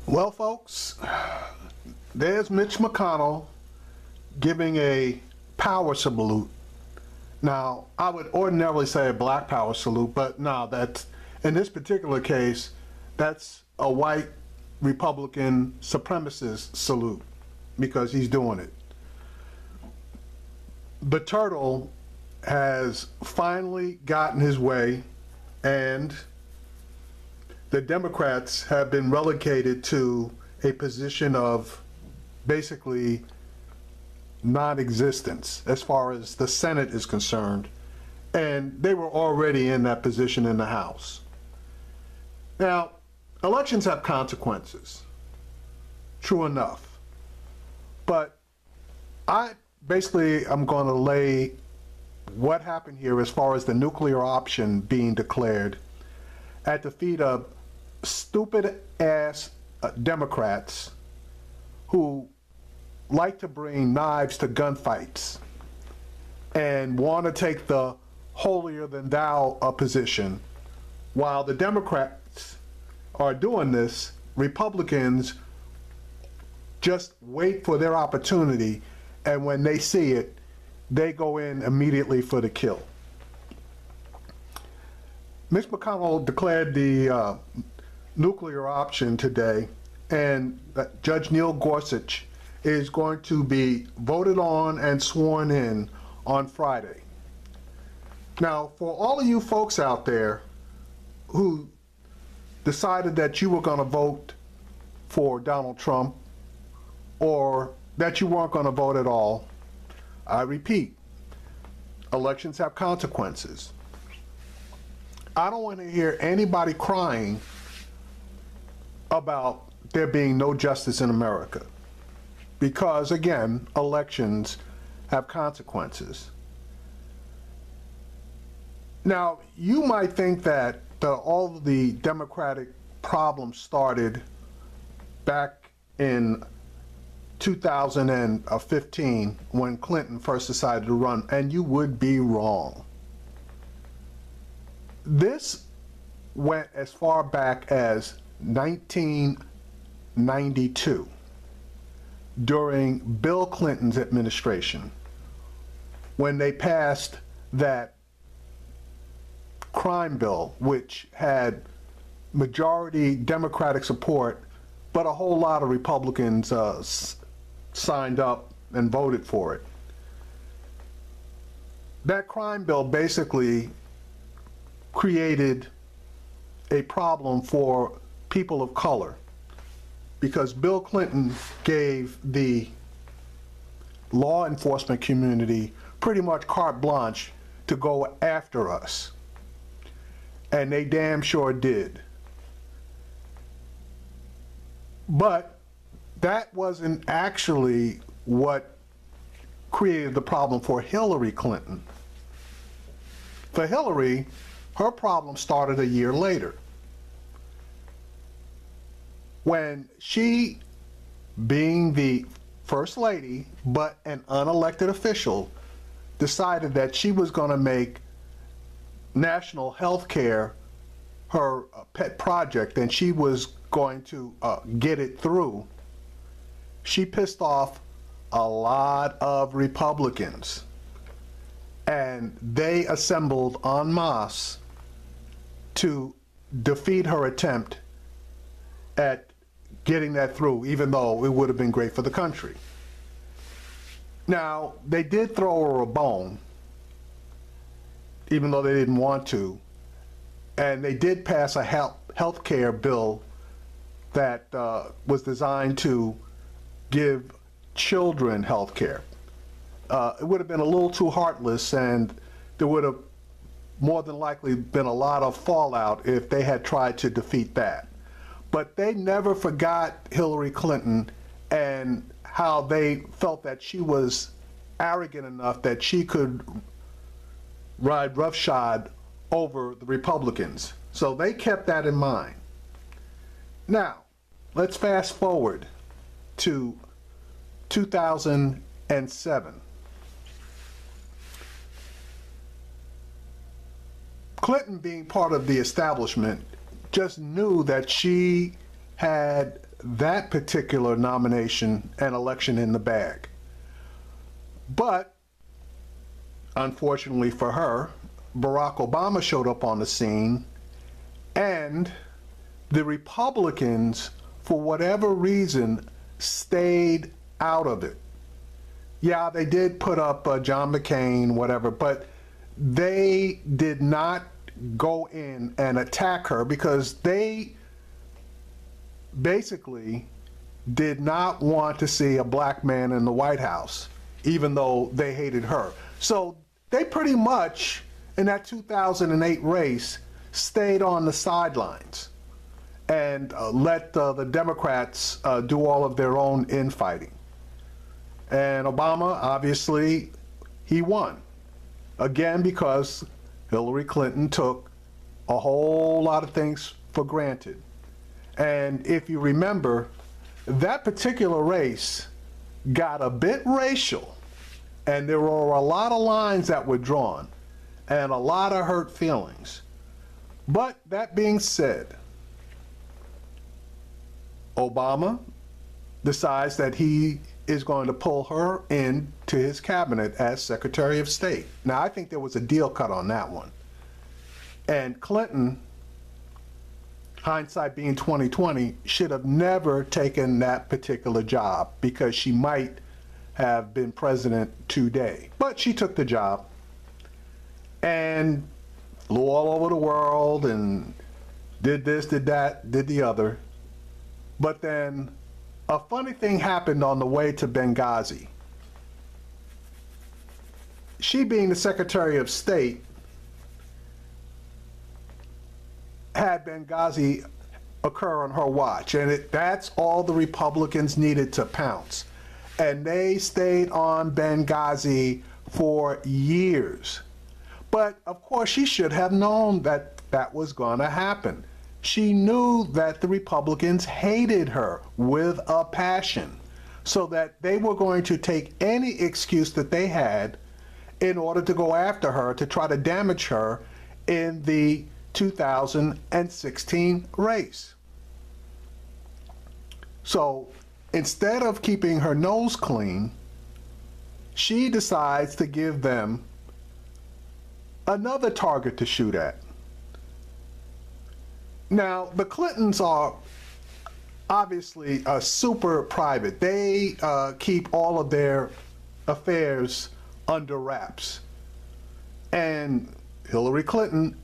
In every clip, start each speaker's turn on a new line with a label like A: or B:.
A: Well, folks, there's Mitch McConnell giving a power salute. Now, I would ordinarily say a black power salute, but no, that's, in this particular case, that's a white Republican supremacist salute because he's doing it. The turtle has finally gotten his way, and the Democrats have been relegated to a position of basically non-existence as far as the Senate is concerned, and they were already in that position in the House. Now, elections have consequences, true enough, but I'm going to lay what happened here as far as the nuclear option being declared at the feet of stupid ass Democrats who like to bring knives to gunfights and want to take the holier than thou position. While the Democrats are doing this, Republicans just wait for their opportunity, and when they see it, they go in immediately for the kill. Mitch McConnell declared the nuclear option today, and Judge Neil Gorsuch is going to be voted on and sworn in on Friday. Now, for all of you folks out there who decided that you were going to vote for Donald Trump or that you weren't going to vote at all, I repeat, elections have consequences. I don't want to hear anybody crying about there being no justice in America, because again, elections have consequences. Now, you might think that all of the Democratic problems started back in 2015 when Clinton first decided to run, and you would be wrong. This went as far back as 1992 during Bill Clinton's administration, when they passed that crime bill, which had majority Democratic support, but a whole lot of Republicans signed up and voted for it. That crime bill basically created a problem for people of color, because Bill Clinton gave the law enforcement community pretty much carte blanche to go after us. And they damn sure did. But that wasn't actually what created the problem for Hillary Clinton. For Hillary, her problem started a year later, when she, being the First Lady, but an unelected official, decided that she was going to make national health care her pet project, and she was going to get it through. She pissed off a lot of Republicans, and they assembled en masse to defeat her attempt at getting that through, even though it would have been great for the country. Now, they did throw her a bone, even though they didn't want to, and they did pass a health care bill that was designed to give children health care. It would have been a little too heartless, and there would have more than likely been a lot of fallout if they had tried to defeat that. But they never forgot Hillary Clinton and how they felt that she was arrogant enough that she could ride roughshod over the Republicans. So they kept that in mind. Now, let's fast forward to 2007. Clinton, being part of the establishment, just knew that she had that particular nomination and election in the bag. But unfortunately for her, Barack Obama showed up on the scene, and the Republicans, for whatever reason, stayed out of it. Yeah, they did put up John McCain, whatever, but they did not go in and attack her because they basically did not want to see a black man in the White House, even though they hated her. So they pretty much, in that 2008 race, stayed on the sidelines and let the Democrats do all of their own infighting. And Obama, obviously, he won. Again, because Hillary Clinton took a whole lot of things for granted. And if you remember, that particular race got a bit racial, and there were a lot of lines that were drawn and a lot of hurt feelings. But that being said, Obama decides that he is going to pull her into his cabinet as Secretary of State. Now, I think there was a deal cut on that one. And Clinton, hindsight being 2020, should have never taken that particular job because she might have been president today. But she took the job and flew all over the world and did this, did that, did the other. But then a funny thing happened on the way to Benghazi. She, being the Secretary of State, had Benghazi occur on her watch, and that's all the Republicans needed to pounce. And they stayed on Benghazi for years. But of course, she should have known that that was going to happen. She knew that the Republicans hated her with a passion, so that they were going to take any excuse that they had in order to go after her, to try to damage her in the 2016 race. So instead of keeping her nose clean, she decides to give them another target to shoot at. Now, the Clintons are obviously super private. They keep all of their affairs under wraps. And Hillary Clinton,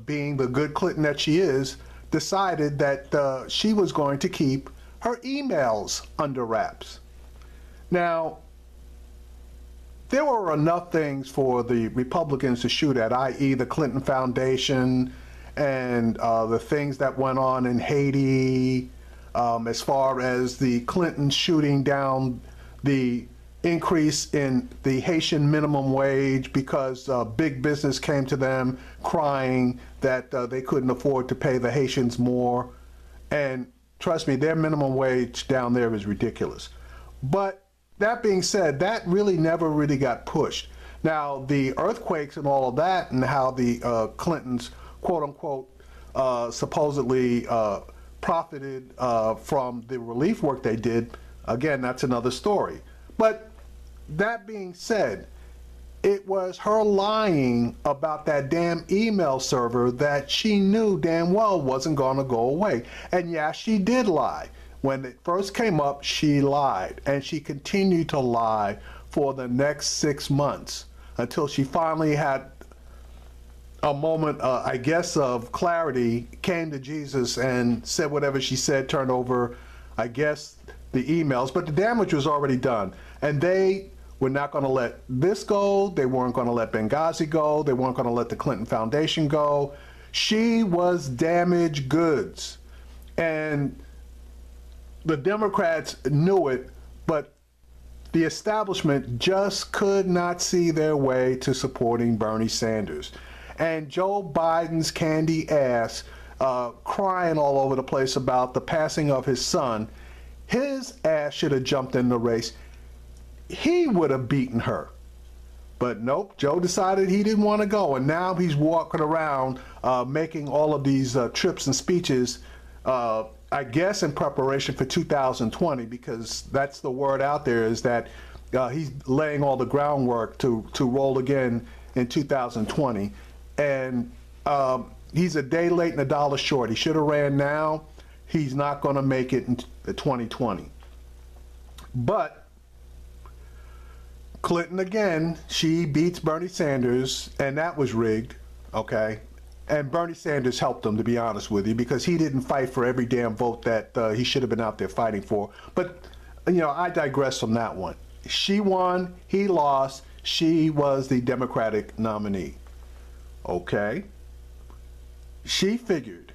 A: being the good Clinton that she is, decided that she was going to keep her emails under wraps. Now, there were enough things for the Republicans to shoot at, i.e. the Clinton Foundation, and the things that went on in Haiti, as far as the Clintons shooting down the increase in the Haitian minimum wage because big business came to them crying that they couldn't afford to pay the Haitians more. And trust me, their minimum wage down there is ridiculous. But that being said, that really never really got pushed. Now, the earthquakes and all of that, and how the Clintons, quote unquote, supposedly profited from the relief work they did, again, that's another story. But that being said, it was her lying about that damn email server that she knew damn well wasn't going to go away. And yeah, she did lie. When it first came up, she lied. And she continued to lie for the next 6 months until she finally had a moment, I guess, of clarity, came to Jesus and said whatever she said, turned over, I guess, the emails. But the damage was already done. And they were not going to let this go. They weren't going to let Benghazi go. They weren't going to let the Clinton Foundation go. She was damaged goods. And the Democrats knew it, but the establishment just could not see their way to supporting Bernie Sanders. And Joe Biden's candy ass crying all over the place about the passing of his son, his ass should have jumped in the race. He would have beaten her. But nope, Joe decided he didn't want to go, and now he's walking around making all of these trips and speeches I guess in preparation for 2020, because that's the word out there, is that he's laying all the groundwork to roll again in 2020. And he's a day late and a dollar short. He should have ran now. He's not going to make it in 2020. But Clinton, again, she beats Bernie Sanders, and that was rigged, okay? And Bernie Sanders helped him, to be honest with you, because he didn't fight for every damn vote that he should have been out there fighting for. But, you know, I digress from that one. She won, he lost, she was the Democratic nominee. Okay? She figured,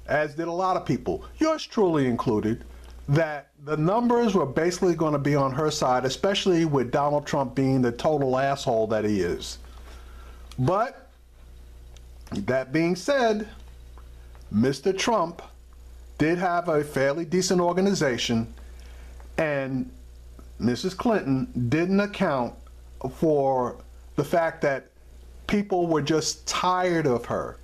A: as did a lot of people, yours truly included, that the numbers were basically going to be on her side, especially with Donald Trump being the total asshole that he is. But, that being said, Mr. Trump did have a fairly decent organization, and Mrs. Clinton didn't account for the fact that people were just tired of her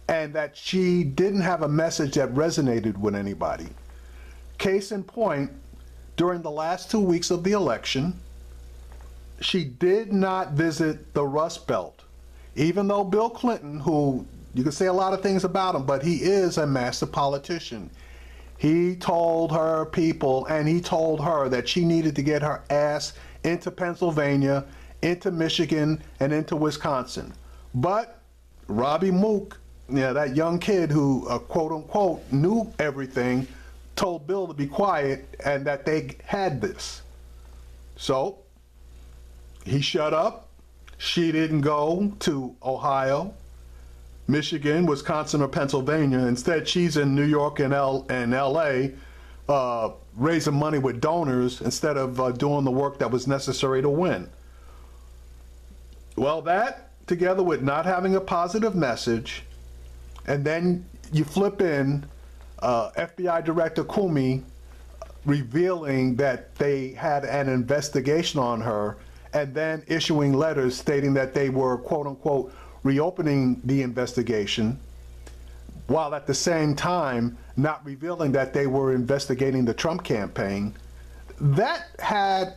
A: and that she didn't have a message that resonated with anybody. Case in point, during the last 2 weeks of the election, she did not visit the Rust Belt. Even though Bill Clinton, who you can say a lot of things about him, but he is a master politician, he told her people and he told her that she needed to get her ass into Pennsylvania, into Michigan, and into Wisconsin. But Robbie Mook, yeah, that young kid who, quote unquote, knew everything, told Bill to be quiet and that they had this. So he shut up. She didn't go to Ohio, Michigan, Wisconsin, or Pennsylvania. Instead, she's in New York and LA raising money with donors instead of doing the work that was necessary to win. Well, that, together with not having a positive message, and then you flip in FBI Director Comey revealing that they had an investigation on her, and then issuing letters stating that they were, quote unquote, reopening the investigation, while at the same time not revealing that they were investigating the Trump campaign. That had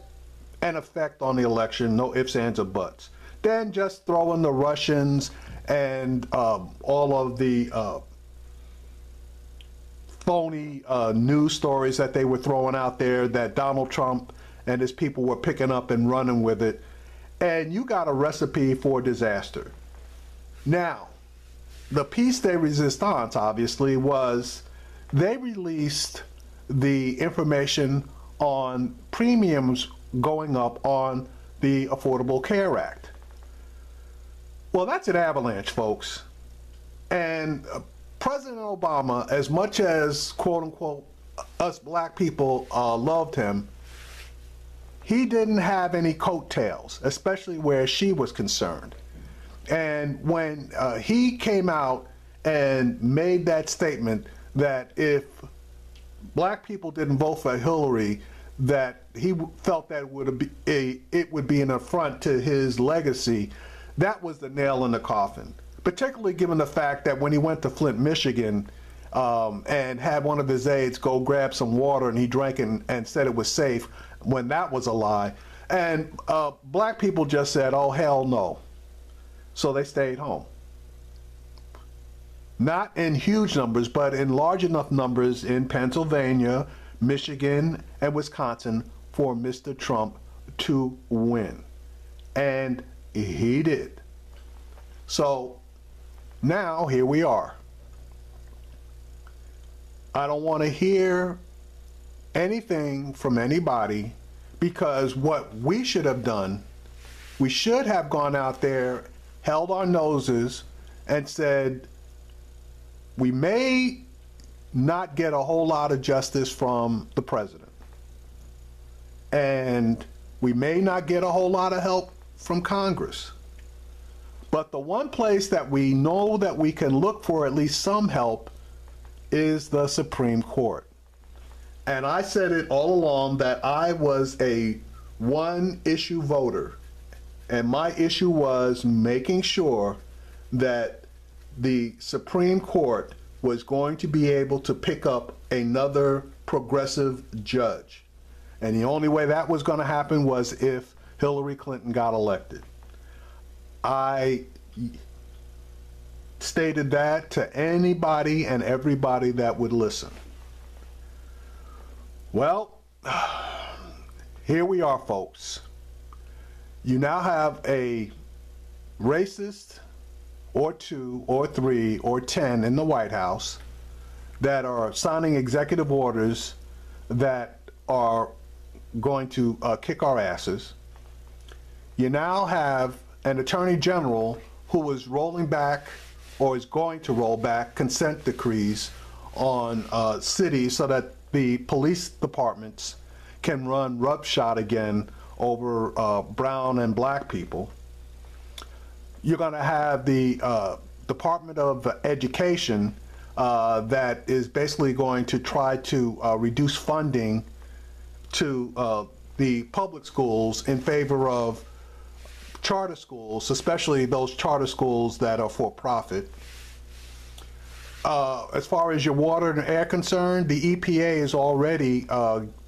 A: an effect on the election, no ifs, ands, or buts. Then just throw in the Russians and all of the phony news stories that they were throwing out there, that Donald Trump and his people were picking up and running with it, and you got a recipe for disaster. Now, the piece de resistance, obviously, was they released the information on premiums going up on the Affordable Care Act. Well, that's an avalanche, folks. And President Obama, as much as, quote unquote, us black people loved him, he didn't have any coattails, especially where she was concerned. And when he came out and made that statement that if black people didn't vote for Hillary, that he felt that it would be an affront to his legacy, that was the nail in the coffin. Particularly given the fact that when he went to Flint, Michigan, and had one of his aides go grab some water and he drank and said it was safe, when that was a lie. And black people just said, oh, hell no. So they stayed home. Not in huge numbers, but in large enough numbers in Pennsylvania, Michigan, and Wisconsin for Mr. Trump to win. And he did. So now here we are. I don't want to hear anything from anybody, because what we should have done, we should have gone out there, held our noses, and said, we may not get a whole lot of justice from the president, and we may not get a whole lot of help from Congress. But the one place that we know that we can look for at least some help is the Supreme Court. And I said it all along that I was a one-issue voter. And my issue was making sure that the Supreme Court was going to be able to pick up another progressive judge. And the only way that was going to happen was if Hillary Clinton got elected. I stated that to anybody and everybody that would listen. Well, here we are, folks. You now have a racist or 2 or 3 or 10 in the White House that are signing executive orders that are going to kick our asses. You now have an attorney general who is rolling back or is going to roll back consent decrees on cities so that the police departments can run roughshod again over brown and black people. You're going to have the Department of Education that is basically going to try to reduce funding to the public schools in favor of charter schools, especially those charter schools that are for profit. As far as your water and air concerned, the EPA is already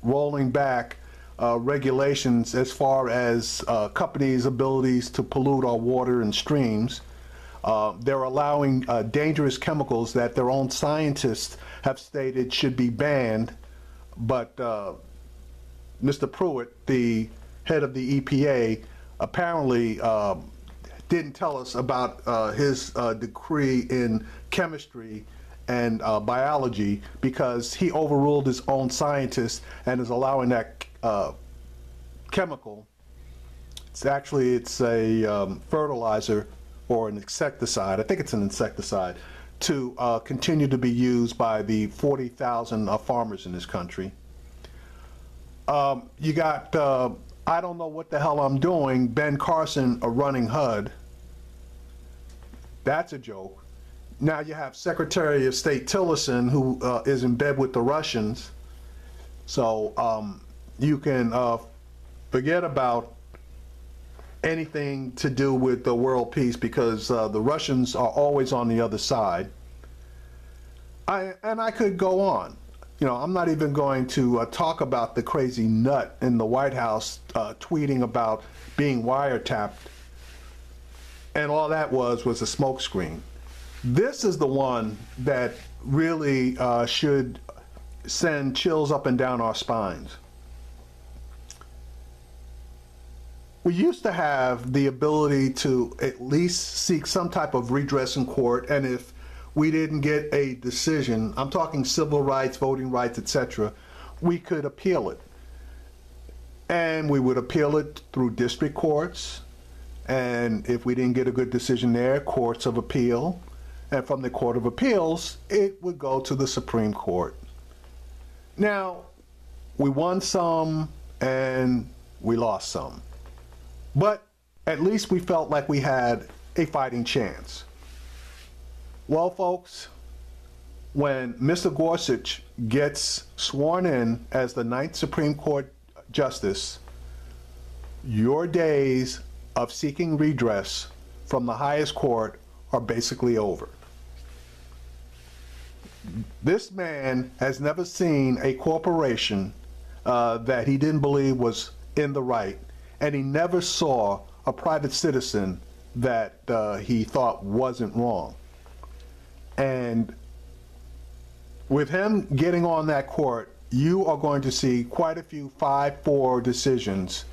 A: rolling back regulations as far as companies' abilities to pollute our water and streams. They're allowing dangerous chemicals that their own scientists have stated should be banned, but Mr. Pruitt, the head of the EPA, apparently didn't tell us about his degree in chemistry and biology, because he overruled his own scientists and is allowing that chemical. It's a fertilizer or an insecticide. I think it's an insecticide to continue to be used by the 40,000 farmers in this country. You got I don't know what the hell I'm doing, Ben Carson running HUD. That's a joke. Now you have Secretary of State Tillerson, who is in bed with the Russians. So you can forget about anything to do with the world peace, because the Russians are always on the other side. And I could go on. You know, I'm not even going to talk about the crazy nut in the White House tweeting about being wiretapped, and all that was a smokescreen. This is the one that really should send chills up and down our spines. We used to have the ability to at least seek some type of redress in court, and if we didn't get a decision, I'm talking civil rights, voting rights, etc., we could appeal it. And we would appeal it through district courts, and if we didn't get a good decision there, courts of appeal, and from the Court of Appeals, it would go to the Supreme Court. Now, we won some and we lost some, but at least we felt like we had a fighting chance. Well, folks, when Mr. Gorsuch gets sworn in as the 9th Supreme Court Justice, your days of seeking redress from the highest court are basically over. This man has never seen a corporation that he didn't believe was in the right, and he never saw a private citizen that he thought wasn't wrong. And with him getting on that court, you are going to see quite a few 5-4 decisions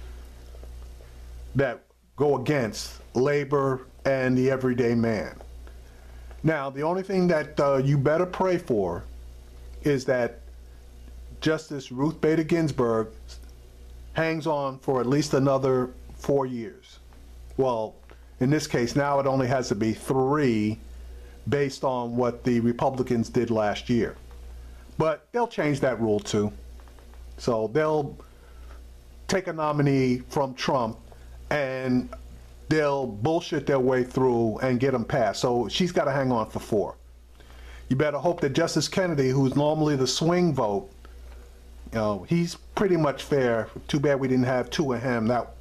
A: that go against labor and the everyday man. Now, the only thing that you better pray for is that Justice Ruth Bader Ginsburg hangs on for at least another 4 years. Well, in this case, now it only has to be 3, based on what the Republicans did last year. But they'll change that rule too. So they'll take a nominee from Trump and they'll bullshit their way through and get them passed. So she's got to hang on for 4. You better hope that Justice Kennedy, who's normally the swing vote, you know, he's pretty much fair. Too bad we didn't have 2 of him. That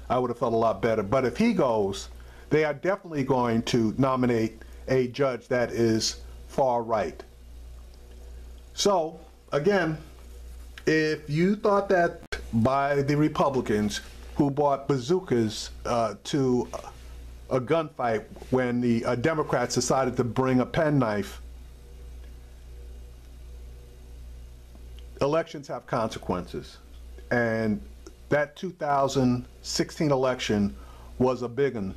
A: I would have felt a lot better. But if he goes, they are definitely going to nominate a judge that is far right. So again, if you thought that by the Republicans who bought bazookas to a gunfight when the Democrats decided to bring a penknife, elections have consequences. And that 2016 election was a big one.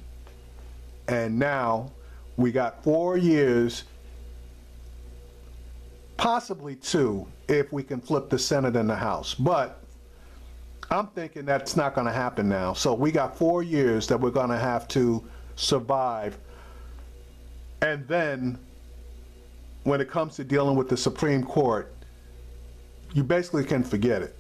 A: And now we got 4 years, possibly 2, if we can flip the Senate and the House. But I'm thinking that's not going to happen now. So we got 4 years that we're going to have to survive. And then when it comes to dealing with the Supreme Court, you basically can forget it.